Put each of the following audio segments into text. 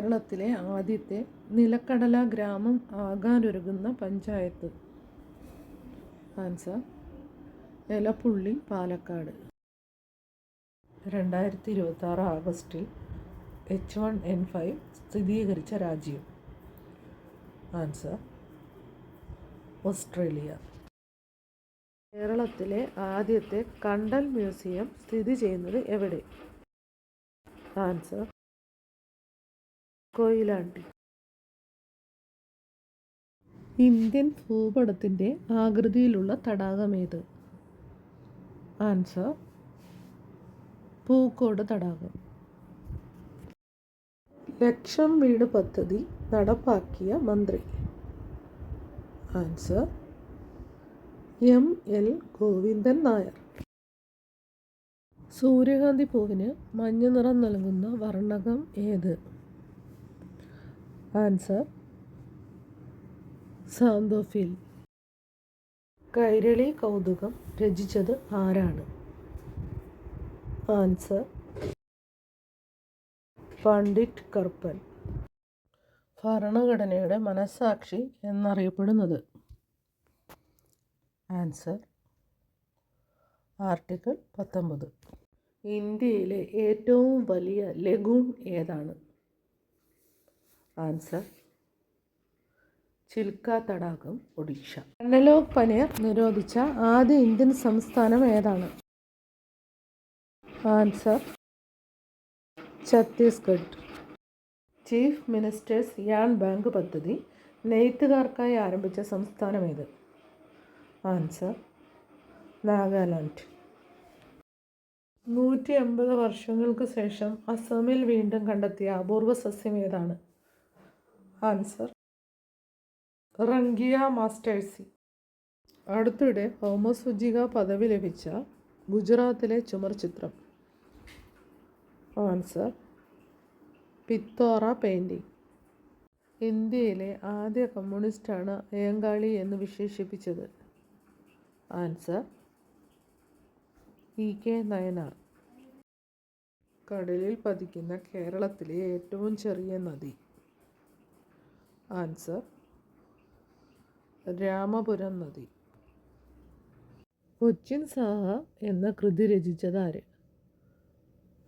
കേരളത്തിലെ ആദ്യത്തെ നിലക്കടല ഗ്രാമം ആകാനൊരുങ്ങുന്ന പഞ്ചായത്ത്? ആൻസർ എലപ്പുള്ളി, പാലക്കാട്. 2026 ആഗസ്റ്റിൽ H1N5 സ്ഥിരീകരിച്ച രാജ്യം? Answer Australia. കേരളത്തിലെ ആദ്യത്തെ കണ്ടൽ മ്യൂസിയം സ്ഥിതി ചെയ്യുന്നത് എവിടെ? ആൻസർ കൊയിലാണ്ടി. ഇന്ത്യൻ ഭൂപടത്തിൻ്റെ ആകൃതിയിലുള്ള തടാകമേത്? ആൻസർ പൂക്കോട് തടാകം. ലക്ഷം വീട് പദ്ധതി നടപ്പാക്കിയ മന്ത്രി? Answer ML Govindan Nair. സൂര്യകാന്തി പൂവിന് മഞ്ഞ നിറം നൽകുന്ന വർണ്ണകം ഏത്? Answer xanthophyll. കൈരളി കൗതുകം രചിച്ചത് ആരാണ്? ആൻസർ പണ്ഡിറ്റ് കർപ്പൻ. ഭരണഘടനയുടെ മനസ്സാക്ഷി എന്നറിയപ്പെടുന്നത്? Answer article 19. ഇന്ത്യയിലെ ഏറ്റവും വലിയ ലഗൂൺ ഏതാണ്? ആൻസർ ചിൽക്ക തടാകം, ഒഡീഷ. അനലോഗ് പനീർ നിരോധിച്ച ആദ്യ ഇന്ത്യൻ സംസ്ഥാനം ഏതാണ്? Answer Chhattisgarh. Chief ministers yarn bank പദ്ധതി നെയ്ത്തുകാർക്കായി ആരംഭിച്ച സംസ്ഥാനം ഏത്? ആൻസർ നാഗാലാൻഡ്. 150 വർഷങ്ങൾക്ക് ശേഷം അസമിൽ വീണ്ടും കണ്ടെത്തിയ അപൂർവ സസ്യം ഏതാണ്? ആൻസർ റംഗിയ മാസ്റ്റേഴ്സി. അടുത്തിടെ ഭൗമസൂചിക പദവി ലഭിച്ച ഗുജറാത്തിലെ ചുമർ ചിത്രം? Answer Pithora painting. ഇന്ത്യയിലെ ആദ്യ കമ്മ്യൂണിസ്റ്റാണ് അയ്യങ്കാളി എന്ന് വിശേഷിപ്പിച്ചത്? Answer EK Nayanar. കടലിൽ പതിക്കുന്ന കേരളത്തിലെ ഏറ്റവും ചെറിയ നദി? ആൻസർ രാമപുരം നദി. കൊച്ചിൻ സാഹ എന്ന കൃതി രചിച്ചതാര്?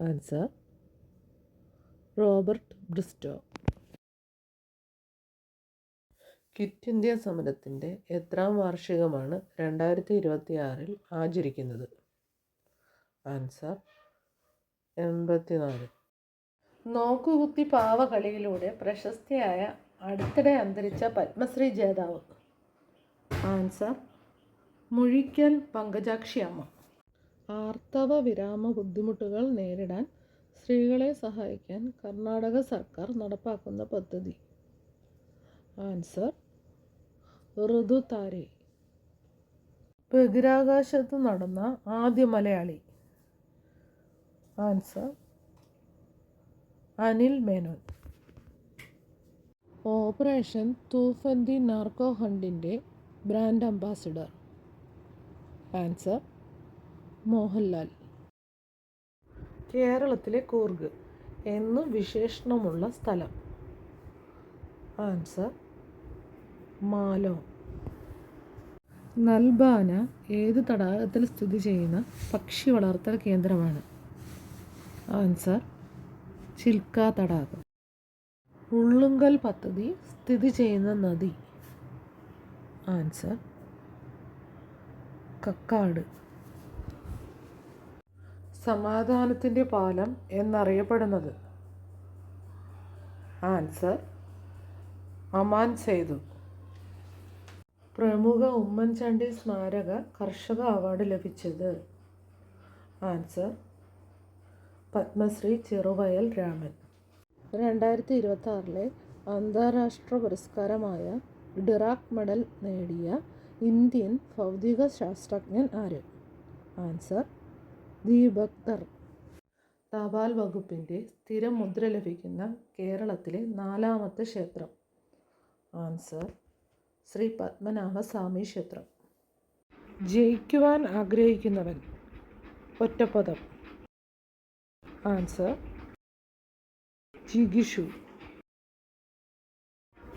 Answer Robert Bristow. Quit India സമരത്തിൻ്റെ എത്രാം വാർഷികമാണ് 2026 ആചരിക്കുന്നത്? ആൻസർ 84. നോക്കുകുത്തി പാവകളിയിലൂടെ പ്രശസ്തിയായ അടുത്തിടെ അന്തരിച്ച പത്മശ്രീ ജേതാവ്? ആൻസർ മുഴിക്കൽ പങ്കജാക്ഷി അമ്മ. ആർത്തവ വിരാമ ബുദ്ധിമുട്ടുകൾ നേരിടാൻ സ്ത്രീകളെ സഹായിക്കാൻ കർണാടക സർക്കാർ നടപ്പാക്കുന്ന പദ്ധതി? ആൻസർ ഋതുതാരെ. ബഹിരാകാശത്ത് നടന്ന ആദ്യ മലയാളി? Answer Anil Menon. Operation Toofan narco ഹണ്ടിൻ്റെ ബ്രാൻഡ് അംബാസിഡർ? ആൻസർ മോഹൻലാൽ. കേരളത്തിലെ കൂർഗ് എന്നു വിശേഷണമുള്ള സ്ഥലം? Answer Malo. നൽബാന ഏത് തടാകത്തിൽ സ്ഥിതി ചെയ്യുന്ന പക്ഷി വളർത്തൽ കേന്ദ്രമാണ്? ആൻസർ ചിൽക്ക തടാകം. ഉള്ളുങ്കൽ പദ്ധതി സ്ഥിതി ചെയ്യുന്ന നദി? ആൻസർ കക്കാട്. സമാധാനത്തിൻ്റെ പാലം എന്നറിയപ്പെടുന്നത്? ആൻസർ അമാൻ സേതു. പ്രമുഖ ഉമ്മൻചാണ്ടി സ്മാരക കർഷക അവാർഡ് ലഭിച്ചത്? ആൻസർ പത്മശ്രീ ചെറുവയൽ രാമൻ. 2026 അന്താരാഷ്ട്ര പുരസ്കാരമായ ഡിറാക് മെഡൽ നേടിയ ഇന്ത്യൻ ഭൗതിക ശാസ്ത്രജ്ഞൻ ആര്? ആൻസർ ദീപക് ധർ. തപാൽ വകുപ്പിൻ്റെ സ്ഥിരം മുദ്ര ലഭിക്കുന്ന കേരളത്തിലെ 4ാമത്തെ ക്ഷേത്രം? ആൻസർ ശ്രീ പത്മനാഭസ്വാമി ക്ഷേത്രം. ജയിക്കുവാൻ ആഗ്രഹിക്കുന്നവൻ? ഒറ്റപ്പദം? ആൻസർ ജിഗിഷു.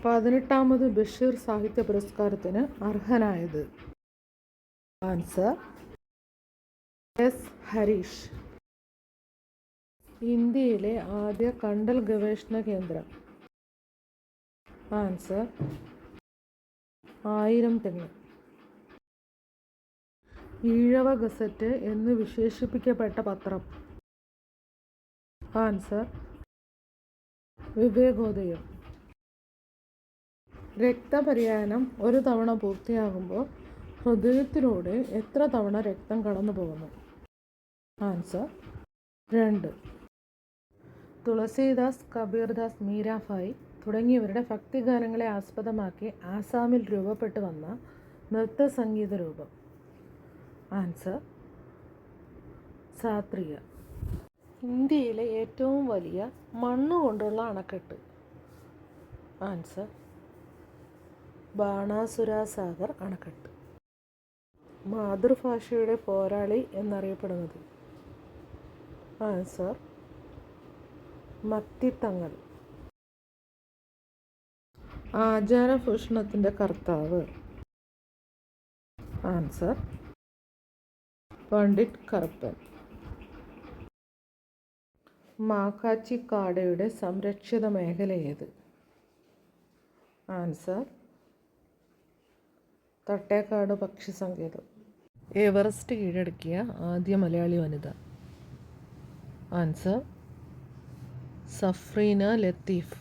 18ാമത് ബഷീർ സാഹിത്യ പുരസ്കാരത്തിന് അർഹനായത്? Answer S Harish. ഇന്ത്യയിലെ ആദ്യ കണ്ടൽ ഗവേഷണ കേന്ദ്രം? ആൻസർ 1000 തെങ്ങ്. ഈഴവ ഗസറ്റ് എന്ന് വിശേഷിപ്പിക്കപ്പെട്ട പത്രം? ആൻസർ വിവേകോദയം. രക്തപര്യായനം ഒരു തവണ പൂർത്തിയാകുമ്പോൾ ഹൃദയത്തിലൂടെ എത്ര തവണ രക്തം കടന്നു പോകുന്നു? ആൻസർ 2. തുളസീദാസ്, കബീർദാസ്, മീരാഭായ് തുടങ്ങിയവരുടെ ഭക്തിഗാനങ്ങളെ ആസ്പദമാക്കി ആസാമിൽ രൂപപ്പെട്ടു വന്ന നൃത്തസംഗീത രൂപം? ആൻസർ സാത്രിയ. ഇന്ത്യയിലെ ഏറ്റവും വലിയ മണ്ണുകൊണ്ടുള്ള അണക്കെട്ട്? ആൻസർ ബാണാസുര സാഗർ അണക്കെട്ട്. മാതൃഭാഷയുടെ പോരാളി എന്നറിയപ്പെടുന്നത്? ആൻസർ മത്തിത്തങ്ങൾ. ആചാരഭൂഷണത്തിൻ്റെ കർത്താവ്? ആൻസർ പണ്ഡിറ്റ് കറുപ്പൻ. മാക്കാച്ചി കാടയുടെ സംരക്ഷിത മേഖല ഏത്? ആൻസർ തട്ടേക്കാട് പക്ഷി സങ്കേതം. എവറസ്റ്റ് കീഴടക്കിയ ആദ്യ മലയാളി വനിത? ആൻസർ സഫ്രീന ലത്തീഫ്.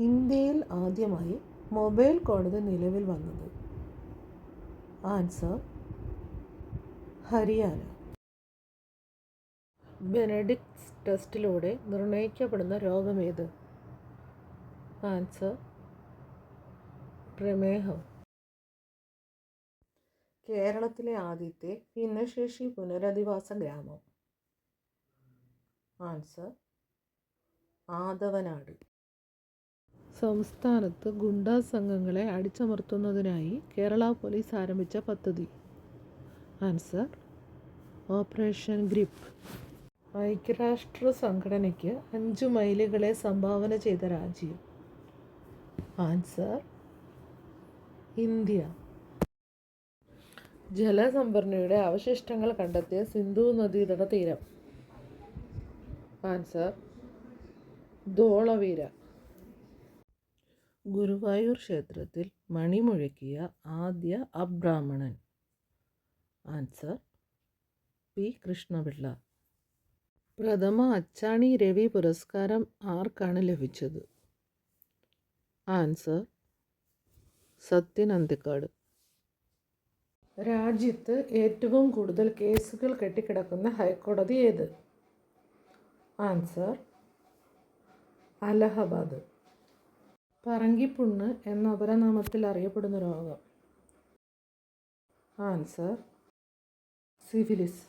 ഇന്ത്യയിൽ ആദ്യമായി മൊബൈൽ കോടതി നിലവിൽ വന്നത്? ആൻസർ ഹരിയാന. ബെനഡിക്ട്സ് ടെസ്റ്റിലൂടെ നിർണ്ണയിക്കപ്പെടുന്ന രോഗമേത്? ആൻസർ പ്രമേഹം. കേരളത്തിലെ ആദ്യത്തെ ഭിന്നശേഷി പുനരധിവാസ ഗ്രാമം? ആൻസർ ആദവനാട്. സംസ്ഥാനത്ത് ഗുണ്ടാ സംഘങ്ങളെ അടിച്ചമർത്തുന്നതിനായി കേരള പോലീസ് ആരംഭിച്ച പദ്ധതി? Answer operation grip. ഐക്യരാഷ്ട്ര സംഘടനയ്ക്ക് 5 മൈലുകളെ സംഭാവന ചെയ്ത രാജ്യം? Answer India. ജലസംഭരണിയുടെ അവശിഷ്ടങ്ങൾ കണ്ടെത്തിയ സിന്ധു നദീതട തീരം? ആൻസർ ധോളവീര. ഗുരുവായൂർ ക്ഷേത്രത്തിൽ മണി മുഴക്കിയ ആദ്യ അബ്രാഹ്മണൻ? Answer P Krishnapillai. പ്രഥമ അച്ചാണി രവി പുരസ്കാരം ആർക്കാണ് ലഭിച്ചത്? ആൻസർ സത്യൻ അന്തിക്കാട്. രാജ്യത്ത് ഏറ്റവും കൂടുതൽ കേസുകൾ കെട്ടിക്കിടക്കുന്ന ഹൈക്കോടതി ഏത്? ആൻസർ അലഹബാദ്. പറങ്കിപ്പുണ്ണ് എന്ന അപരനാമത്തിൽ അറിയപ്പെടുന്ന രോഗം? Answer syphilis.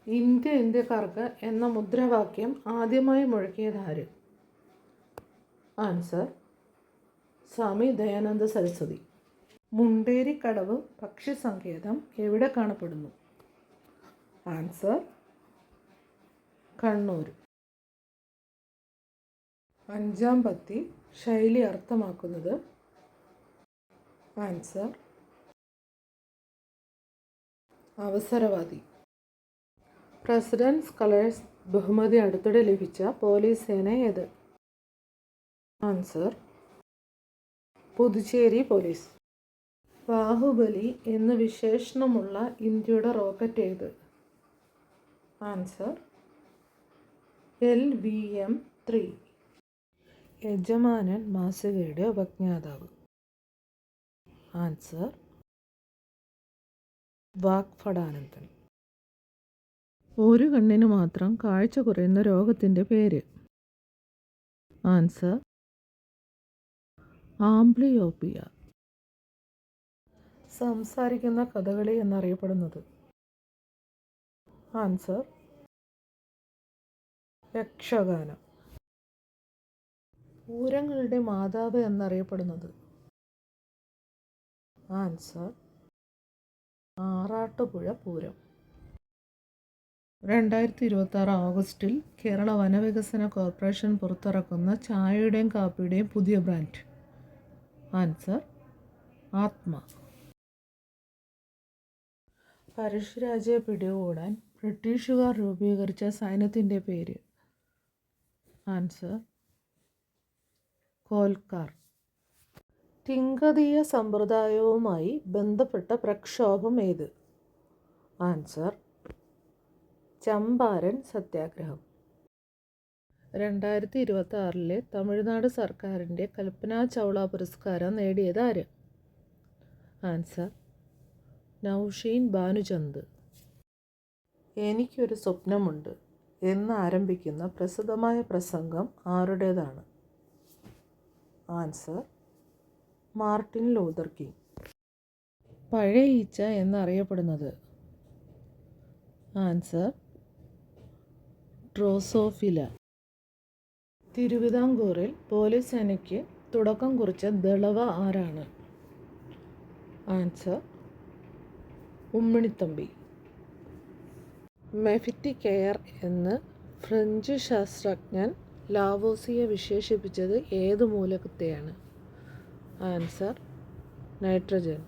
ഇന്ത്യ ഇന്ത്യക്കാർക്ക് എന്ന മുദ്രാവാക്യം ആദ്യമായി മുഴക്കിയതാര്? ആൻസർ സ്വാമി ദയാനന്ദ സരസ്വതി. മുണ്ടേരിക്കടവ് പക്ഷി സങ്കേതം എവിടെ കാണപ്പെടുന്നു? ആൻസർ കണ്ണൂർ. 5-ാം പത്തി ശൈലി അർത്ഥമാക്കുന്നത്? ആൻസർ അവസരവാദി. പ്രസിഡൻസ് കളേഴ്സ് ബഹുമതി അടുത്തിടെ ലഭിച്ച പോലീസ് സേന ഏത്? Answer Puducherry police. ബാഹുബലി എന്ന് വിശേഷണമുള്ള ഇന്ത്യയുടെ റോക്കറ്റ് ഏത്? Answer LVM-3. യജമാനൻ മാസികയുടെ ഉപജ്ഞാതാവ്? ആൻസർ വാഗ്ഭടാനന്ദൻ. ഒരു കണ്ണിന് മാത്രം കാഴ്ച കുറയുന്ന രോഗത്തിൻ്റെ പേര്? Answer amblyopia. സംസാരിക്കുന്ന കഥകളി എന്നറിയപ്പെടുന്നത്? ആൻസർ യക്ഷഗാനം. പൂരങ്ങളുടെ മാതാവ് എന്നറിയപ്പെടുന്നത്? ആൻസർ ആറാട്ടുപുഴ പൂരം. 2026 ഓഗസ്റ്റിൽ കേരള വനവികസന കോർപ്പറേഷൻ പുറത്തിറക്കുന്ന ചായയുടെയും കാപ്പിയുടെയും പുതിയ ബ്രാൻഡ്. ആൻസർ ആത്മ. പഴശ്ശിരാജയെ പിടികൂടാൻ ബ്രിട്ടീഷുകാർ രൂപീകരിച്ച സൈന്യത്തിൻ്റെ പേര്. ആൻസർ കോൽക്കാർ. തിങ്കതീയ സമ്പ്രദായവുമായി ബന്ധപ്പെട്ട പ്രക്ഷോഭം ഏത്? ആൻസർ ചമ്പാരൻ സത്യാഗ്രഹം. 2026 തമിഴ്നാട് സർക്കാരിൻ്റെ കൽപ്പന ചൗള പുരസ്കാരം നേടിയത് ആര്? ആൻസർ നൗഷീൻ ഭാനുചന്ദ്. എനിക്കൊരു സ്വപ്നമുണ്ട് എന്ന് ആരംഭിക്കുന്ന പ്രസിദ്ധമായ പ്രസംഗം ആരുടേതാണ്? Answer Martin Luther king. പഴയ ഈച്ച എന്നറിയപ്പെടുന്നത്? Answer Drosophila. തിരുവിതാംകൂറിൽ പോലീസ് സേനയ്ക്ക് തുടക്കം കുറിച്ച ദളവ ആരാണ്? ആൻസർ ഉമ്മിണിത്തമ്പി. മെഫിറ്റിക്കെയർ എന്ന് ഫ്രഞ്ച് ശാസ്ത്രജ്ഞൻ ലാവോസിയെ വിശേഷിപ്പിച്ചത് ഏത് മൂലകത്തെയാണ്? Answer nitrogen.